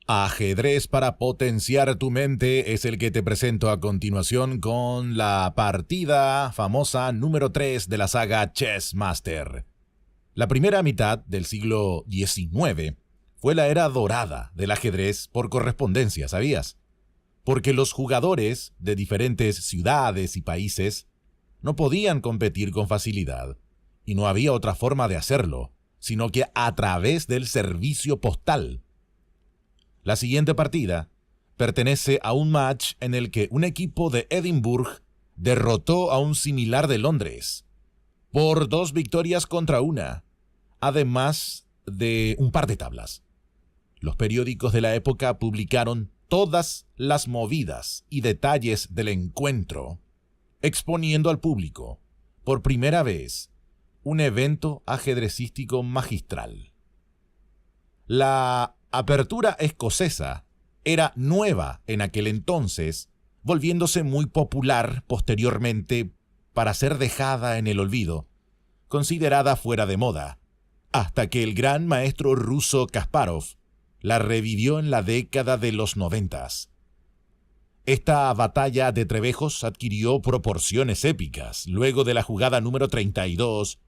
Ajedrez para potenciar tu mente es el que te presento a continuación con la partida famosa número 3 de la saga Chess Master. La primera mitad del siglo XIX fue la era dorada del ajedrez por correspondencia, ¿sabías? Porque los jugadores de diferentes ciudades y países no podían competir con facilidad, y no había otra forma de hacerlo, sino que a través del servicio postal. La siguiente partida pertenece a un match en el que un equipo de Edimburgo derrotó a un similar de Londres por 2 victorias contra 1, además de un par de tablas. Los periódicos de la época publicaron todas las movidas y detalles del encuentro, exponiendo al público, por primera vez, un evento ajedrecístico magistral. La apertura escocesa era nueva en aquel entonces, volviéndose muy popular posteriormente para ser dejada en el olvido, considerada fuera de moda, hasta que el gran maestro ruso Kasparov la revivió en la década de los 90. Esta batalla de trebejos adquirió proporciones épicas luego de la jugada número 32,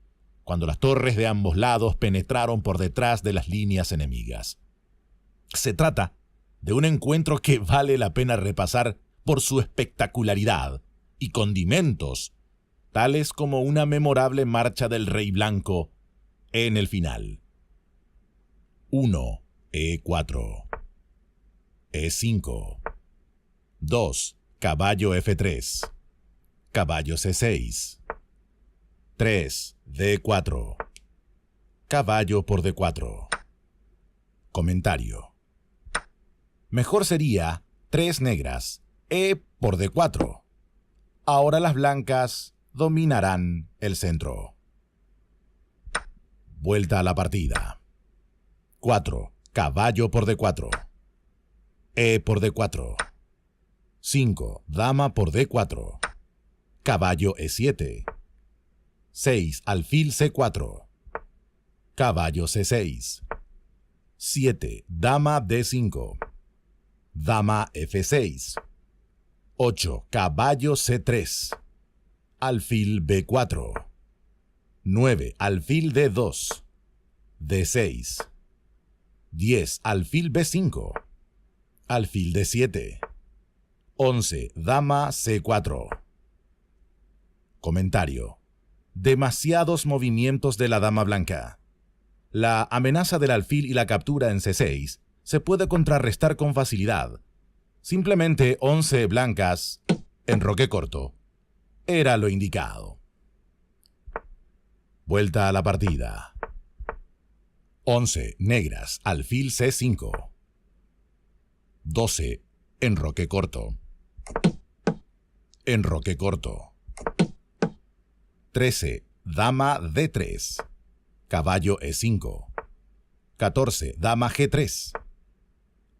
cuando las torres de ambos lados penetraron por detrás de las líneas enemigas. Se trata de un encuentro que vale la pena repasar por su espectacularidad y condimentos, tales como una memorable marcha del rey blanco en el final. 1, E4, E5, 2, caballo F3, caballo C6, 3, D4, caballo por D4. Comentario. Mejor sería 3 negras, E por D4. Ahora las blancas dominarán el centro. Vuelta a la partida. 4, caballo por D4. E por D4. 5, dama por D4. Caballo E7. 6, alfil C4. Caballo C6. 7, dama D5. Dama F6. 8, caballo C3. Alfil B4. 9, alfil D2. D6. 10, alfil B5. Alfil D7. 11, dama C4. Comentario. Demasiados movimientos de la dama blanca. La amenaza del alfil y la captura en C6 se puede contrarrestar con facilidad. Simplemente 11 blancas, enroque corto, era lo indicado. Vuelta a la partida. 11 negras, alfil C5. 12, enroque corto. Enroque corto. 13, dama D3. Caballo E5. 14, dama G3.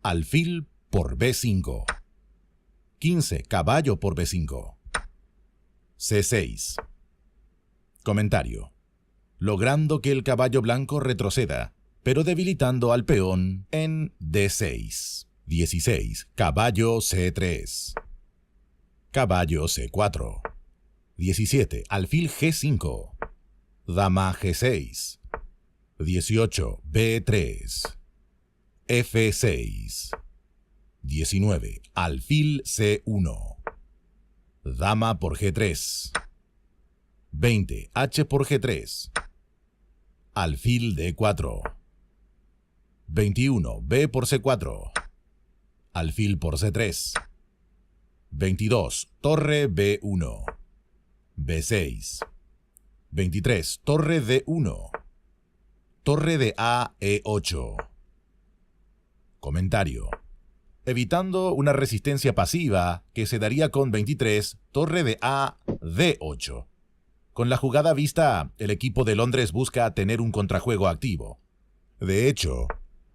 Alfil por B5. 15, caballo por B5. C6. Comentario. Logrando que el caballo blanco retroceda, pero debilitando al peón en D6. 16, caballo C3. Caballo C4. 17, alfil G5. Dama G6. 18, B3. F6. 19, alfil C1. Dama por G3. 20, H por G3. Alfil D4. 21, B por C4. Alfil por C3. 22, torre B1. B6. 23, torre D1. Torre de A, E8. Comentario. Evitando una resistencia pasiva que se daría con 23, torre de A, D8. Con la jugada vista, el equipo de Londres busca tener un contrajuego activo. De hecho,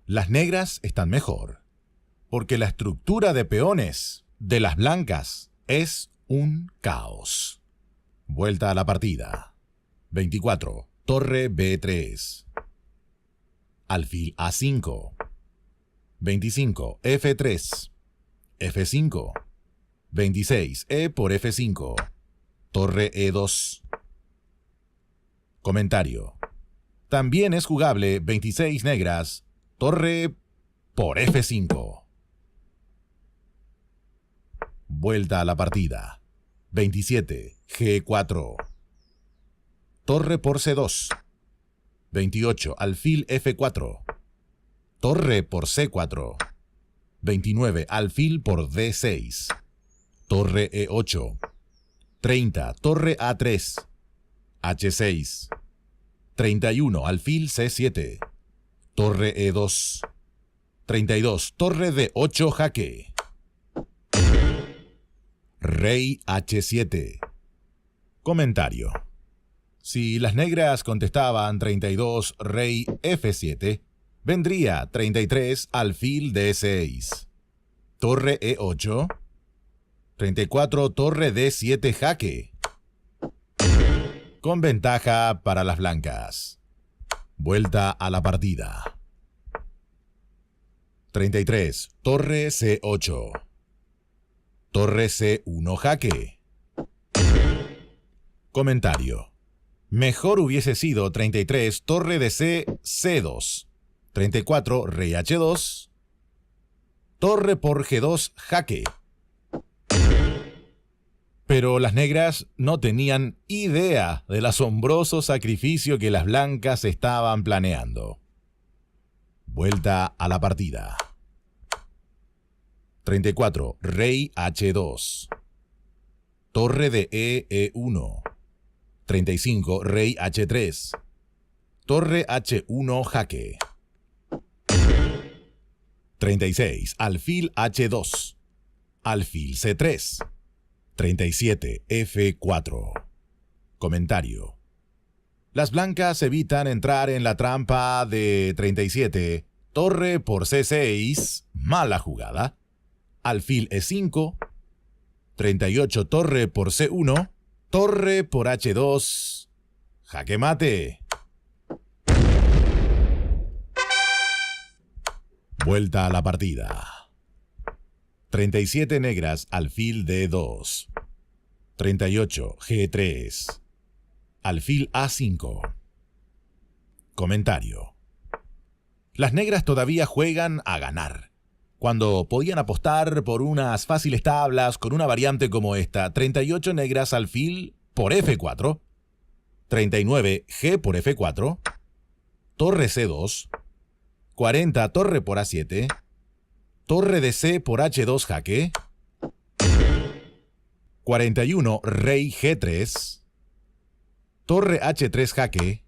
las negras están mejor, porque la estructura de peones de las blancas es un caos. Vuelta a la partida. 24, torre B3. Alfil A5. 25, F3, F5, 26, E por F5, torre E2. Comentario. También es jugable 26 negras, torre por F5. Vuelta a la partida. 27, G4. Torre por C2. 28, alfil F4. Torre por C4. 29, alfil por D6. Torre E8. 30, torre A3. H6. 31, alfil C7. Torre E2. 32, torre D8 jaque. Rey H7. Comentario. Si las negras contestaban 32, rey F7, vendría 33, alfil D6. Torre E8. 34, torre D7 jaque. Con ventaja para las blancas. Vuelta a la partida. 33, torre C8. Torre C1 jaque. Comentario. Mejor hubiese sido 33, torre de C, C2. 34, rey H2. Torre por G2 jaque. Pero las negras no tenían idea del asombroso sacrificio que las blancas estaban planeando. Vuelta a la partida. 34, rey H2. Torre de E, E1. 35, rey H3. Torre H1 jaque. 36, alfil H2. Alfil C3. 37, F4. Comentario. Las blancas evitan entrar en la trampa de 37, torre por C6, mala jugada. Alfil E5. 38, torre por C1. Torre por H2. Jaque mate. Vuelta a la partida. 37 negras, alfil D2. 38, G3. Alfil A5. Comentario. Las negras todavía juegan a ganar, cuando podían apostar por unas fáciles tablas con una variante como esta: 38 negras alfil por F4, 39 G por F4, torre C2, 40 torre por A7, torre de C por H2 jaque, 41 rey G3, torre H3 jaque,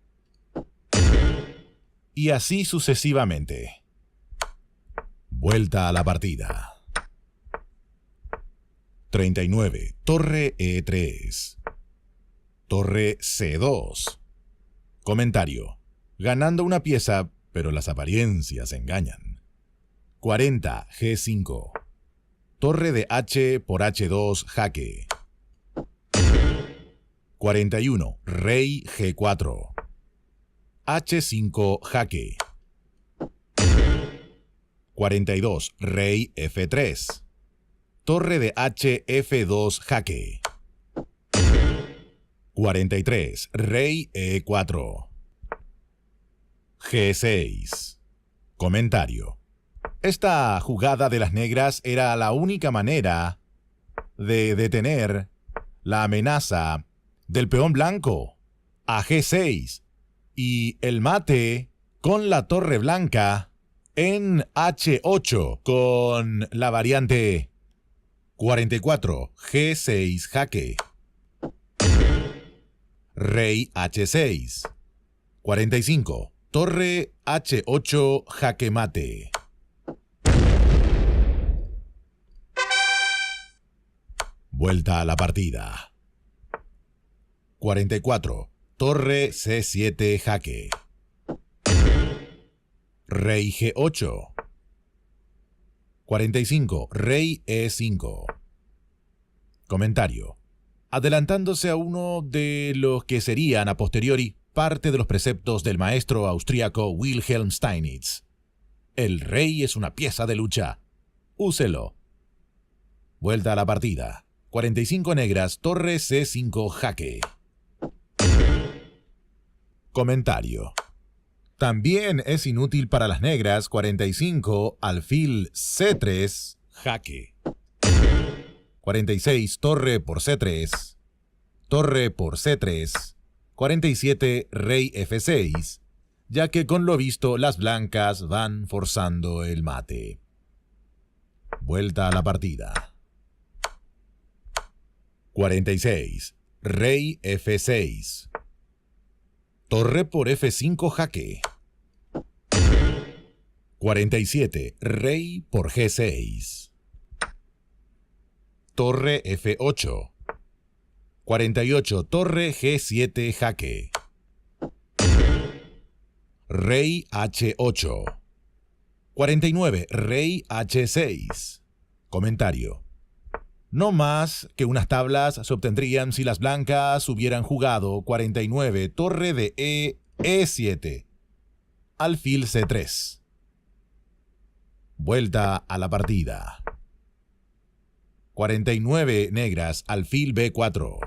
y así sucesivamente. Vuelta a la partida. 39, torre E3. Torre C2. Comentario. Ganando una pieza, pero las apariencias engañan. 40, G5. Torre de H por H2 jaque. 41, rey G4. H5 jaque. 42, rey F3. Torre de H F2 jaque. 43, rey E4. G6. Comentario. Esta jugada de las negras era la única manera de detener la amenaza del peón blanco a G6 y el mate con la torre blanca en H8 con la variante 44, G6 jaque. Rey H6. 45, torre H8 jaque mate. Vuelta a la partida. 44, torre C7 jaque. Rey G8. 45, rey E5. Comentario. Adelantándose a uno de los que serían a posteriori parte de los preceptos del maestro austríaco Wilhelm Steinitz. El rey es una pieza de lucha. Úselo. Vuelta a la partida. 45 negras, torre C5 jaque. Comentario. También es inútil para las negras 45, alfil C3, jaque. 46, torre por C3, torre por C3, 47, rey F6, ya que con lo visto las blancas van forzando el mate. Vuelta a la partida. 46, rey F6. Torre por F5 jaque. 47, rey por G6. Torre F8. 48, torre G7 jaque. Rey H8. 49, rey H6. Comentario. No más que unas tablas se obtendrían si las blancas hubieran jugado 49, torre de E7, alfil C3. Vuelta a la partida. 49 negras, alfil B4.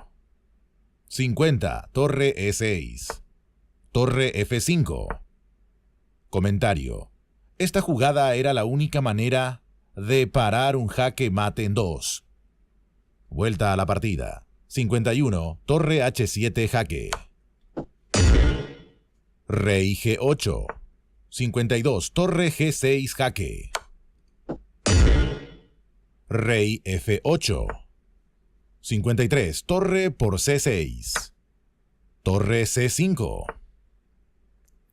50, torre E6. Torre F5. Comentario. Esta jugada era la única manera de parar un jaque mate en 2. Vuelta a la partida. 51, torre H7 jaque. Rey G8. 52, torre G6 jaque. Rey F8. 53, torre por C6. Torre C5.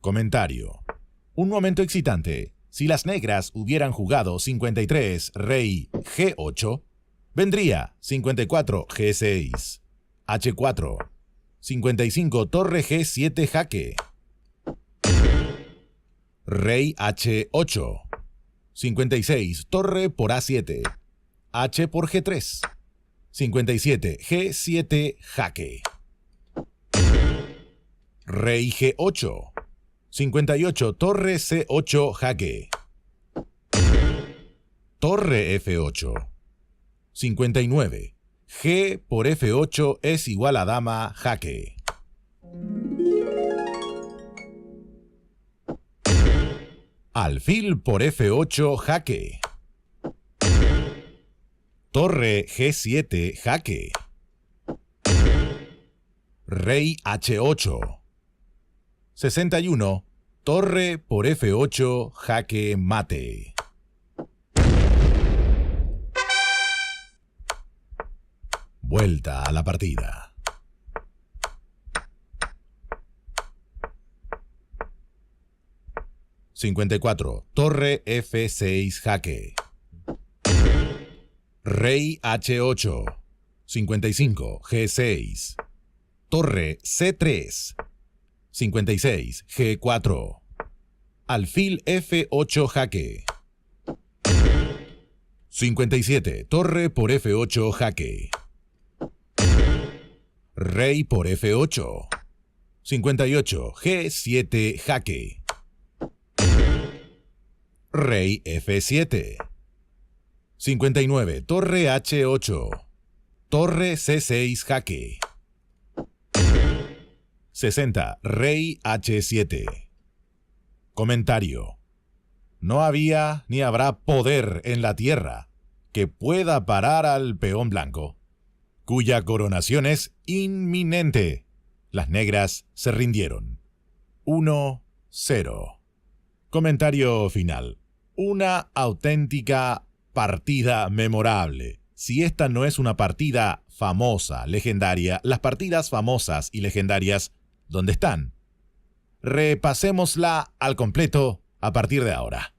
Comentario. Un momento excitante. Si las negras hubieran jugado 53, rey G8, vendría 54, G6, H4, 55, torre G7 jaque. Rey H8, 56, torre por A7, H por G3, 57, G7 jaque. Rey G8, 58, torre C8 jaque. Torre F8. 59. G por F8 es igual a dama jaque. Alfil por F8 jaque. Torre G7 jaque. Rey H8. 61. Torre por F8 jaque mate. Vuelta a la partida. (54) Torre F6 jaque. Rey H8. 55. G6. Torre C3. 56. G4. Alfil F8 jaque. 57. Torre por F8 jaque. Rey por F8. 58. G7 jaque. Rey F7. 59. Torre H8. Torre C6 jaque. 60. Rey H7. Comentario. No había ni habrá poder en la tierra que pueda parar al peón blanco, cuya coronación es inminente. Las negras se rindieron. 1-0. Comentario final. Una auténtica partida memorable. Si esta no es una partida famosa, legendaria, las partidas famosas y legendarias, ¿dónde están? Repasémosla al completo a partir de ahora.